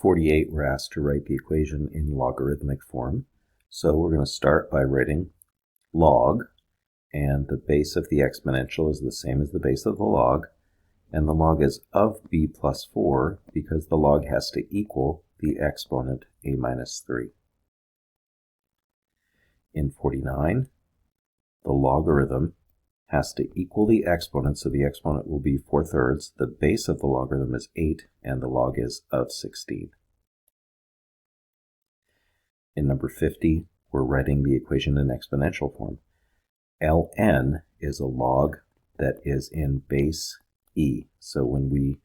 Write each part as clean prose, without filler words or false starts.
48, we're asked to write the equation in logarithmic form. So we're going to start by writing log, and the base of the exponential is the same as the base of the log, and the log is of b plus 4 because the log has to equal the exponent a minus 3. In 49, the logarithm has to equal the exponent, so the exponent will be 4/3. The base of the logarithm is 8, and the log is of 16. In number 50, we're writing the equation in exponential form. ln is a log that is in base e. So when we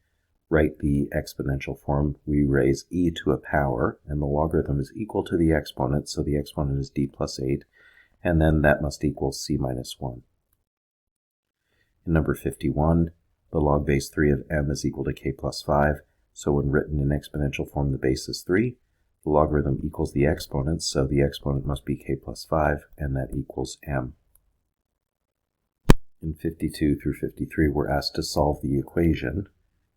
write the exponential form, we raise e to a power, and the logarithm is equal to the exponent, so the exponent is d plus 8, and then that must equal c minus 1. In number 51, the log base 3 of m is equal to k plus 5, so when written in exponential form, the base is 3. The logarithm equals the exponent, so the exponent must be k plus 5, and that equals m. In 52 through 53, we're asked to solve the equation,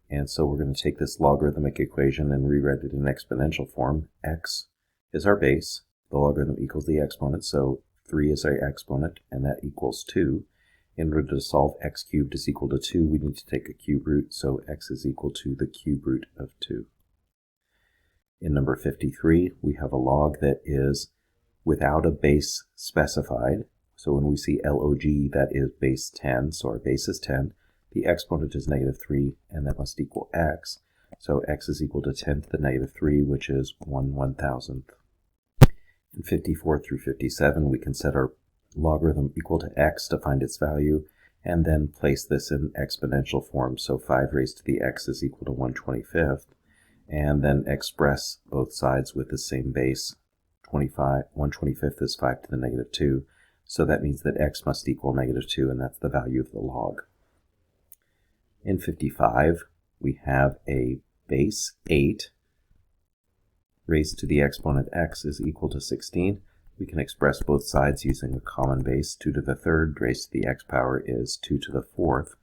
and so we're going to take this logarithmic equation and rewrite it in exponential form. X is our base, the logarithm equals the exponent, so 3 is our exponent, and that equals 2. In order to solve x cubed is equal to 2, we need to take a cube root, so x is equal to the cube root of 2. In number 53, we have a log that is without a base specified. So when we see log, that is base 10, so our base is 10. The exponent is -3, and that must equal x. So x is equal to 10 to the -3, which is 1/1000th. In 54 through 57, we can set our logarithm equal to x to find its value, and then place this in exponential form. So 5 raised to the x is equal to 1/25th, and then express both sides with the same base. 1/25th is 5 to the -2, so that means that x must equal -2, and that's the value of the log. In 55, we have a base 8 raised to the exponent x is equal to 16. We can express both sides using a common base. 2 to the 3rd raised to the x power is 2 to the 4th.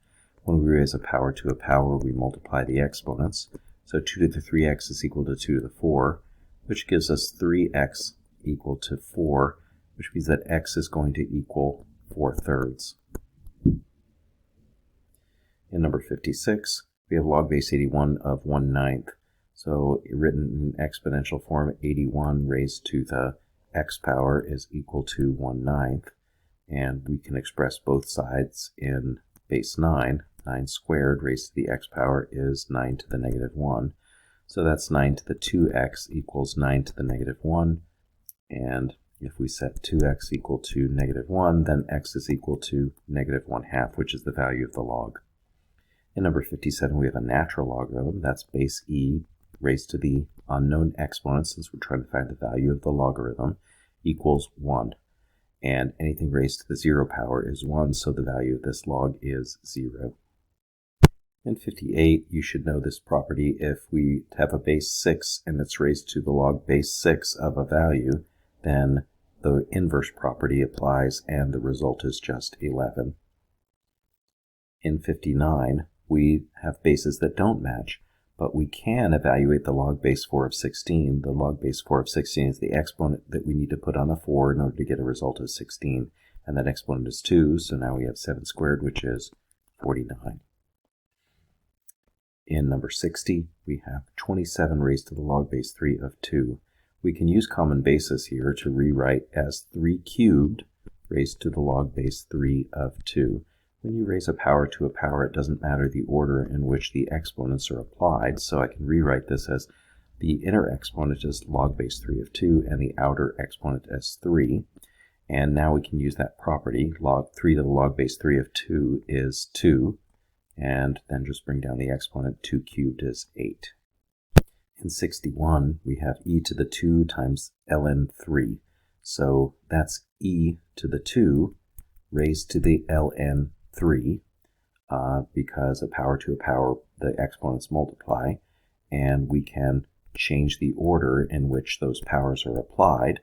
When we raise a power to a power, we multiply the exponents. So 2 to the 3x is equal to 2 to the 4, which gives us 3x equal to 4, which means that x is going to equal 4/3. In number 56, we have log base 81 of 1/9. So written in exponential form, 81 raised to the x power is equal to 1/9, and we can express both sides in base 9. 9 squared raised to the x power is 9 to the -1. So that's 9 to the 2x equals 9 to the -1. And if we set 2x equal to -1, then x is equal to -1/2, which is the value of the log. In number 57, we have a natural logarithm. That's base e raised to the unknown exponent, since we're trying to find the value of the logarithm, equals 1. And anything raised to the 0 power is 1, so the value of this log is 0. In 58, you should know this property. If we have a base 6 and it's raised to the log base 6 of a value, then the inverse property applies and the result is just 11. In 59, we have bases that don't match, but we can evaluate the log base 4 of 16. The log base 4 of 16 is the exponent that we need to put on a 4 in order to get a result of 16, and that exponent is 2, so now we have 7 squared, which is 49. In number 60, we have 27 raised to the log base 3 of 2. We can use common basis here to rewrite as 3 cubed raised to the log base 3 of 2. When you raise a power to a power, it doesn't matter the order in which the exponents are applied, so I can rewrite this as the inner exponent is log base 3 of 2 and the outer exponent as 3. And now we can use that property. Log 3 to the log base 3 of 2 is 2, and then just bring down the exponent. 2 cubed is 8. In 61, we have e to the 2 times ln 3. So that's e to the 2 raised to the ln 3, because a power to a power, the exponents multiply, and we can change the order in which those powers are applied.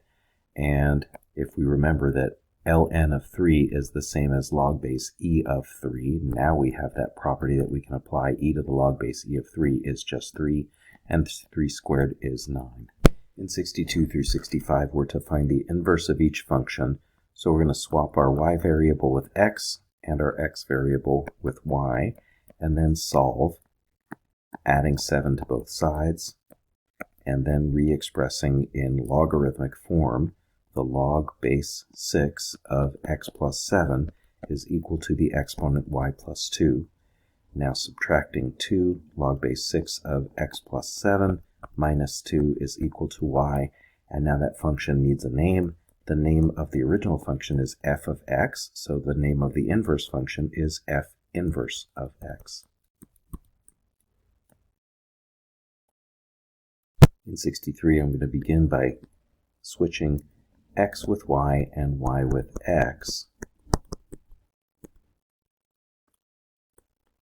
And if we remember that ln of 3 is the same as log base e of 3, now we have that property that we can apply. E to the log base e of 3 is just 3, and 3 squared is 9. In 62 through 65, we're to find the inverse of each function, so we're going to swap our y variable with x and our x variable with y, and then solve, adding 7 to both sides, and then re-expressing in logarithmic form the log base 6 of x plus 7 is equal to the exponent y plus 2. Now subtracting 2 log base 6 of x plus 7 minus 2 is equal to y, and now that function needs a name. The name of the original function is f of x, so the name of the inverse function is f inverse of x. In 63, I'm going to begin by switching x with y and y with x,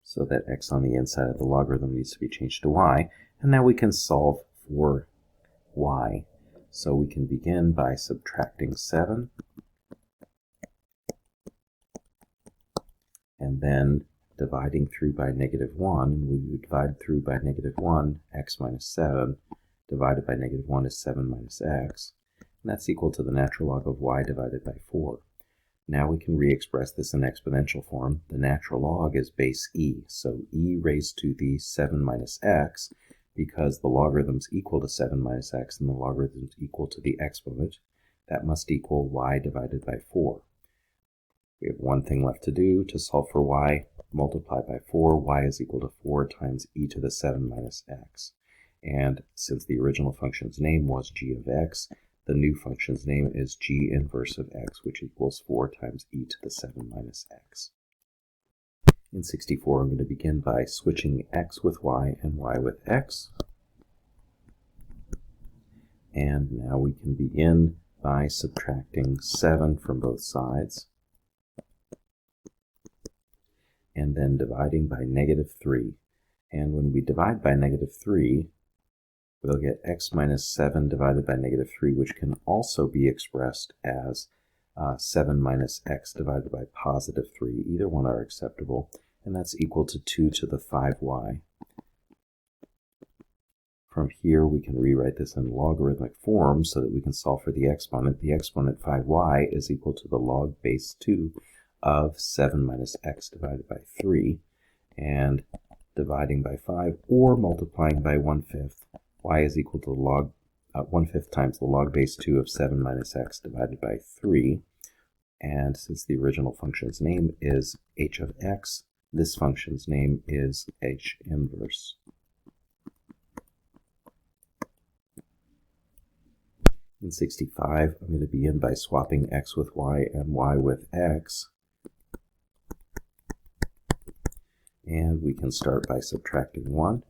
so that x on the inside of the logarithm needs to be changed to y, and now we can solve for y. So we can begin by subtracting 7, and then dividing through by negative 1, and we would divide through by negative 1, x minus 7, divided by negative 1 is 7 minus x, and that's equal to the natural log of y divided by 4. Now we can re-express this in exponential form. The natural log is base e, so e raised to the 7 minus x, because the logarithm's equal to 7 minus x and the logarithm's equal to the exponent, that must equal y divided by 4. We have one thing left to do to solve for y. Multiply by 4, y is equal to 4 times e to the 7 minus x. And since the original function's name was g of x, the new function's name is g inverse of x, which equals 4 times e to the 7 minus x. In 64, I'm going to begin by switching x with y and y with x. And now we can begin by subtracting 7 from both sides, and then dividing by negative 3. And when we divide by negative 3, we'll get x minus 7 divided by negative 3, which can also be expressed as 7 minus x divided by positive 3. Either one are acceptable, and that's equal to 2 to the 5y. From here, we can rewrite this in logarithmic form so that we can solve for the exponent. The exponent 5y is equal to the log base 2 of 7 minus x divided by 3, and dividing by 5 or multiplying by 1/5, y is equal to log 1/5 times the log base 2 of 7 minus x divided by 3. And since the original function's name is h of x, this function's name is h inverse. In 65, I'm going to begin by swapping x with y and y with x. And we can start by subtracting 1.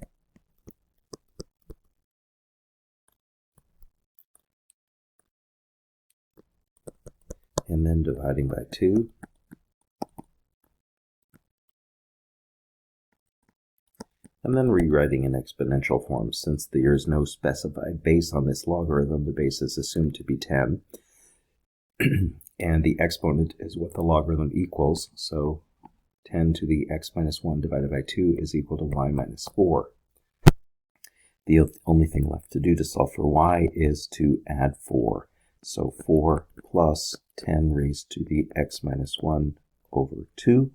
And then dividing by 2. And then rewriting in exponential form. Since there is no specified base on this logarithm, the base is assumed to be 10. And the exponent is what the logarithm equals, so 10 to the x minus 1 divided by 2 is equal to y minus 4. The only thing left to do to solve for y is to add 4. So 4 plus 10 raised to the x minus 1 over 2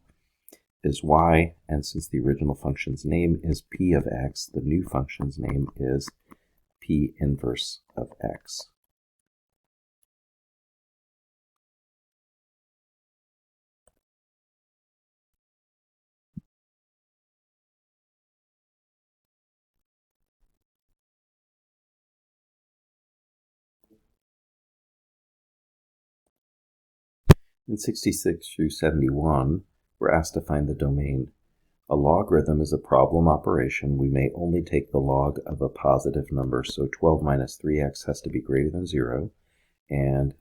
is y, and since the original function's name is p of x, the new function's name is p inverse of x. In 66 through 71, we're asked to find the domain. A logarithm is a problem operation. We may only take the log of a positive number, so 12 minus 3x has to be greater than 0. And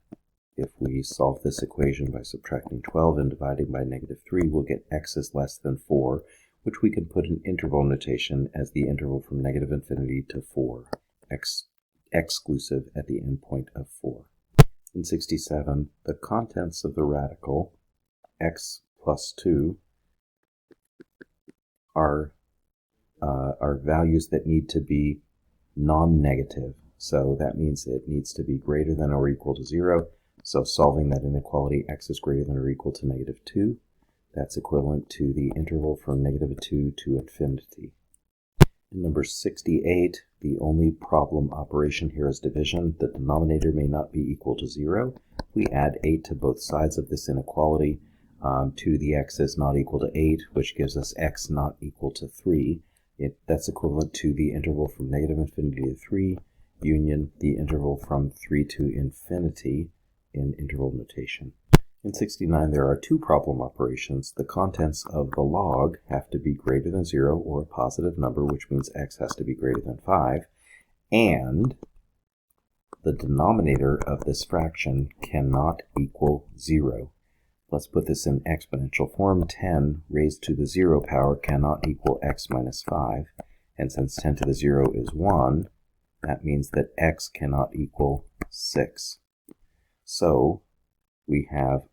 if we solve this equation by subtracting 12 and dividing by negative 3, we'll get x is less than 4, which we can put in interval notation as the interval from negative infinity to 4, exclusive at the endpoint of 4. In 67, the contents of the radical x plus 2 are values that need to be non-negative. So that means it needs to be greater than or equal to 0. So solving that inequality, x is greater than or equal to -2. That's equivalent to the interval from -2 to infinity. In number 68, the only problem operation here is division. The denominator may not be equal to 0. We add 8 to both sides of this inequality. 2 to the x is not equal to 8, which gives us x not equal to 3. That's equivalent to the interval from -infinity to 3 union the interval from 3 to infinity in interval notation. In 69, there are two problem operations. The contents of the log have to be greater than 0 or a positive number, which means x has to be greater than 5, and the denominator of this fraction cannot equal 0. Let's put this in exponential form. 10 raised to the 0 power cannot equal x minus 5, and since 10 to the 0 is 1, that means that x cannot equal 6. So we have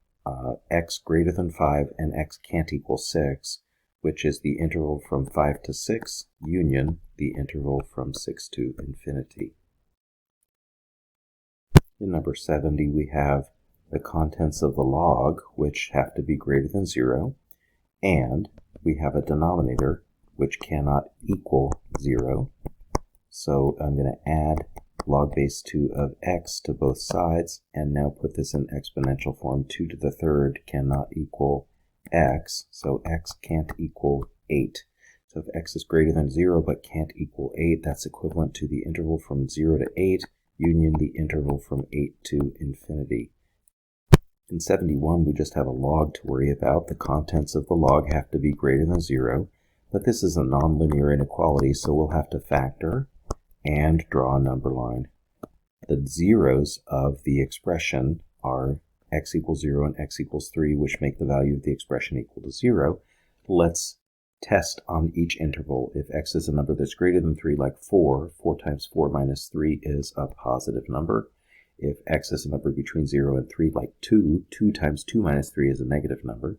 x greater than 5 and x can't equal 6, which is the interval from 5 to 6 union the interval from 6 to infinity. In number 70, we have the contents of the log, which have to be greater than 0, and we have a denominator which cannot equal 0. So I'm going to add log base 2 of x to both sides, and now put this in exponential form. 2 to the third cannot equal x, so x can't equal 8. So if x is greater than 0 but can't equal 8, that's equivalent to the interval from 0 to 8 union the interval from 8 to infinity. In 71, we just have a log to worry about. The contents of the log have to be greater than 0, but this is a nonlinear inequality, so we'll have to factor and draw a number line. The zeros of the expression are x equals 0 and x equals 3, which make the value of the expression equal to 0. Let's test on each interval. If x is a number that's greater than 3, like 4 times 4 minus 3 is a positive number. If x is a number between 0 and 3, like 2 times 2 minus 3 is a negative number.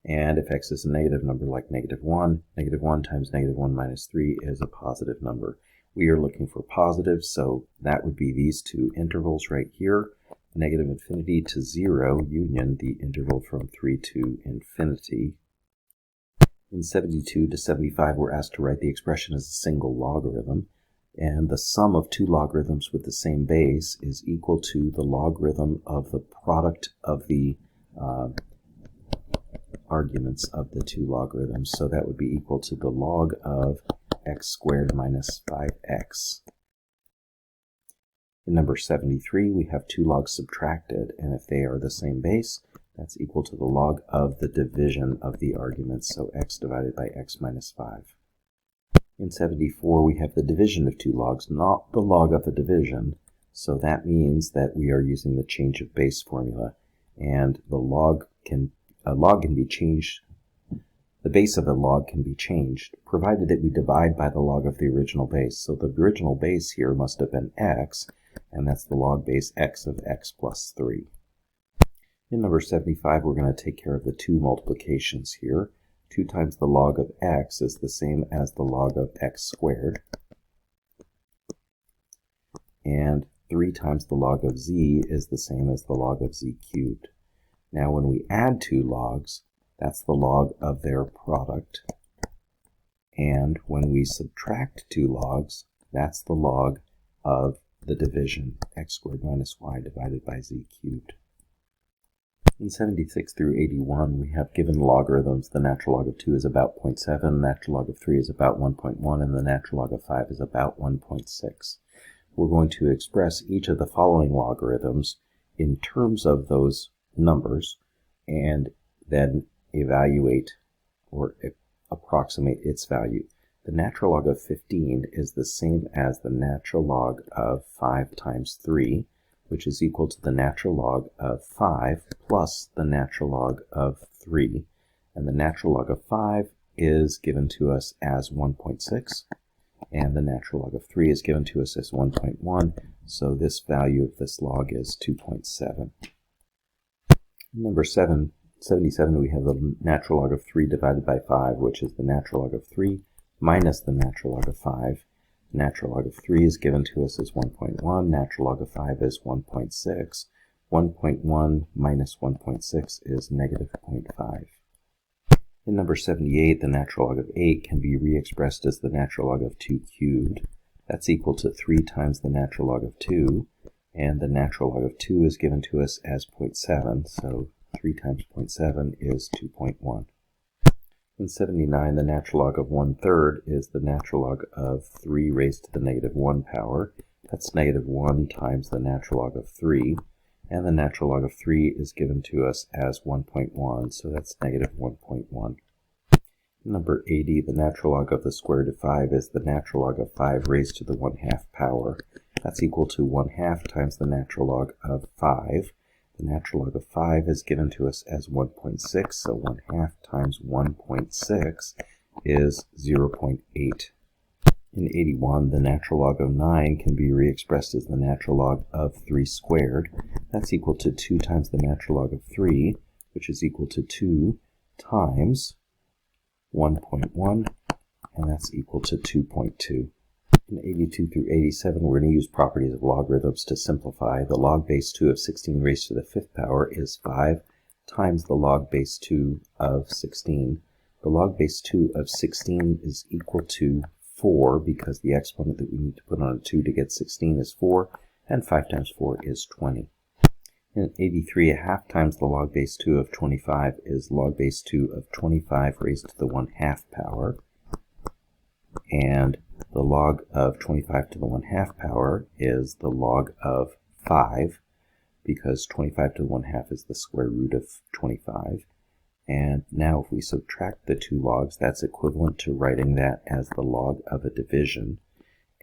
And if x is a negative number like -1 times -1 minus 3 is a positive number. We are looking for positives, so that would be these two intervals right here, -infinity to 0 union the interval from 3 to infinity. In 72 to 75, we're asked to write the expression as a single logarithm, and the sum of two logarithms with the same base is equal to the logarithm of the product of the arguments of the two logarithms. So that would be equal to the log of x squared minus 5x. In number 73, we have two logs subtracted, and if they are the same base, that's equal to the log of the division of the arguments, so x divided by x minus 5. In 74, we have the division of two logs, not the log of the division, so that means that we are using the change of base formula, and a log can be changed. The base of a log can be changed, provided that we divide by the log of the original base. So the original base here must have been x, and that's the log base x of x plus 3. In number 75, we're going to take care of the two multiplications here. 2 times the log of x is the same as the log of x squared. And 3 times the log of z is the same as the log of z cubed. Now when we add two logs, that's the log of their product. And when we subtract two logs, that's the log of the division, x squared minus y divided by z cubed. In 76 through 81, we have given logarithms. The natural log of 2 is about 0.7, the natural log of 3 is about 1.1, and the natural log of 5 is about 1.6. We're going to express each of the following logarithms in terms of those numbers, and then evaluate or approximate its value. The natural log of 15 is the same as the natural log of 5 times 3, which is equal to the natural log of 5 plus the natural log of 3. And the natural log of 5 is given to us as 1.6, and the natural log of 3 is given to us as 1.1, so this value of this log is 2.7. Number 77, we have the natural log of 3 divided by 5, which is the natural log of 3 minus the natural log of 5. natural log of 3 is given to us as 1.1, natural log of 5 is 1.6, 1.1 minus 1.6 is negative 0.5. In number 78, the natural log of 8 can be re-expressed as the natural log of 2 cubed. That's equal to 3 times the natural log of 2, and the natural log of 2 is given to us as 0.7, so 3 times 0.7 is 2.1. In 79, the natural log of 1/3 is the natural log of 3 raised to the negative 1 power. That's negative 1 times the natural log of 3, and the natural log of 3 is given to us as 1.1, so that's negative 1.1. Number 80, the natural log of the square root of 5 is the natural log of 5 raised to the 1/2 power. That's equal to 1/2 times the natural log of 5. The natural log of 5 is given to us as 1.6, so 1/2 times 1.6 is 0.8. In 81, the natural log of 9 can be re-expressed as the natural log of 3 squared. That's equal to 2 times the natural log of 3, which is equal to 2 times 1.1, and that's equal to 2.2. In 82 through 87, we're going to use properties of logarithms to simplify. The log base 2 of 16 raised to the 5th power is 5 times the log base 2 of 16. The log base 2 of 16 is equal to 4 because the exponent that we need to put on a 2 to get 16 is 4, and 5 times 4 is 20. In 83, 1/2 times the log base 2 of 25 is log base 2 of 25 raised to the 1/2 power, and the log of 25 to the 1/2 power is the log of 5, because 25 to the 1/2 is the square root of 25. And now if we subtract the two logs, that's equivalent to writing that as the log of a division.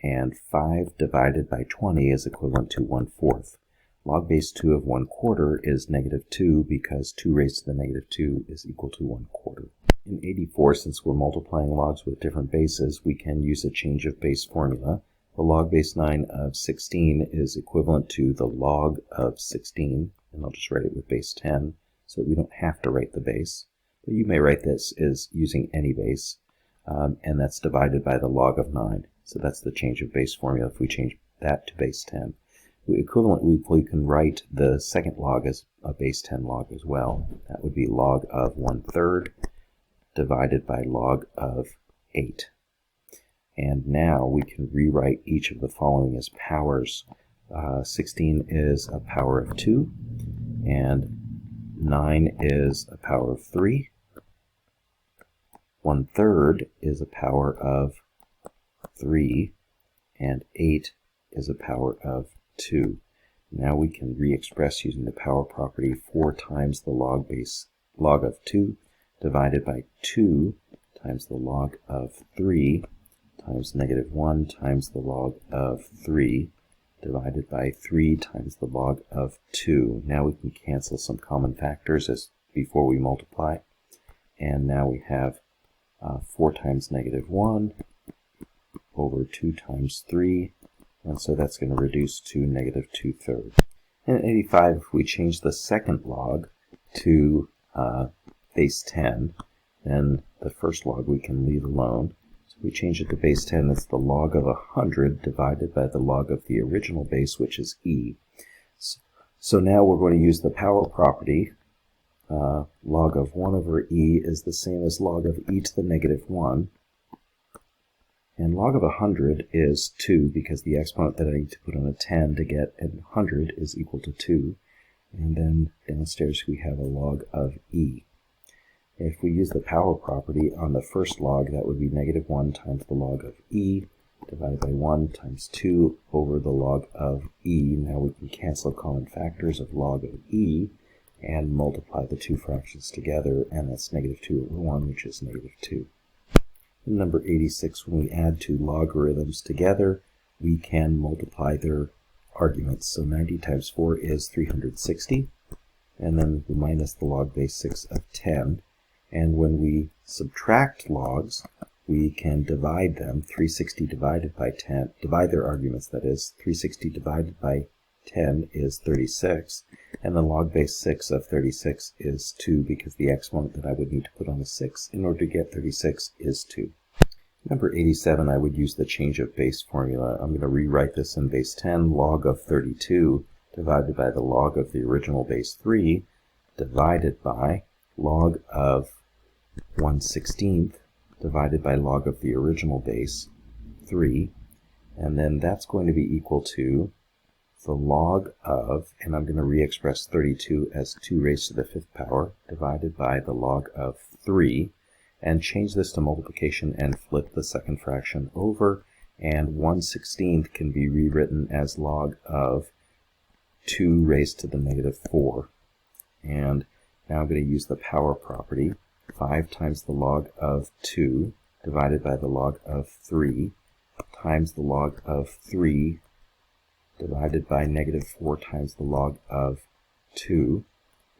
And 5 divided by 20 is equivalent to 1/4. Log base 2 of 1/4 is negative 2 because 2 raised to the negative 2 is equal to 1/4. In 84, since we're multiplying logs with different bases, we can use a change of base formula. The log base 9 of 16 is equivalent to the log of 16, and I'll just write it with base 10, so we don't have to write the base. But you may write this as using any base, and that's divided by the log of 9. So that's the change of base formula if we change that to base 10. Equivalently, we can write the second log as a base 10 log as well. That would be log of 1/3 divided by log of 8. And now we can rewrite each of the following as powers. 16 is a power of 2, and 9 is a power of 3. 1/3 is a power of 3, and 8 is a power of 2. Now we can re-express using the power property 4 times the log of 2 divided by 2 times the log of 3 times negative 1 times the log of 3 divided by 3 times the log of 2. Now we can cancel some common factors as before we multiply. And now we have 4 times negative 1 over 2 times 3. And so that's going to reduce to negative 2/3. In 85, if we change the second log to base 10, then the first log we can leave alone. So if we change it to base 10, it's the log of 100 divided by the log of the original base, which is e. So now we're going to use the power property. Log of 1 over e is the same as log of e to the negative 1. And log of 100 is 2 because the exponent that I need to put on a 10 to get 100 is equal to 2. And then downstairs we have a log of e. If we use the power property on the first log, that would be negative 1 times the log of e divided by 1 times 2 over the log of e. Now we can cancel common factors of log of e and multiply the two fractions together, and that's negative 2 over 1, which is negative 2. In number 86, when we add two logarithms together, we can multiply their arguments. So 90 times 4 is 360, and then we minus the log base 6 of 10. And when we subtract logs, we can divide them. 360 divided by 10, divide their arguments, that is. 360 divided by 10 is 36, and the log base 6 of 36 is 2 because the exponent that I would need to put on the 6 in order to get 36 is 2. Number 87, I would use the change of base formula. I'm going to rewrite this in base 10, log of 32 divided by the log of the original base 3 divided by log of 1/16 divided by log of the original base 3, and then that's going to be equal to the log of, and I'm going to re-express 32 as 2 raised to the 5th power divided by the log of 3, and change this to multiplication and flip the second fraction over, and 1/16 can be rewritten as log of 2 raised to the negative 4. And now I'm going to use the power property. 5 times the log of 2 divided by the log of 3 times the log of 3 divided by negative 4 times the log of 2.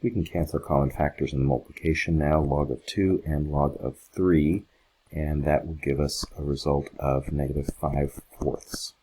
We can cancel common factors in the multiplication now, log of 2 and log of 3, and that will give us a result of negative 5/4.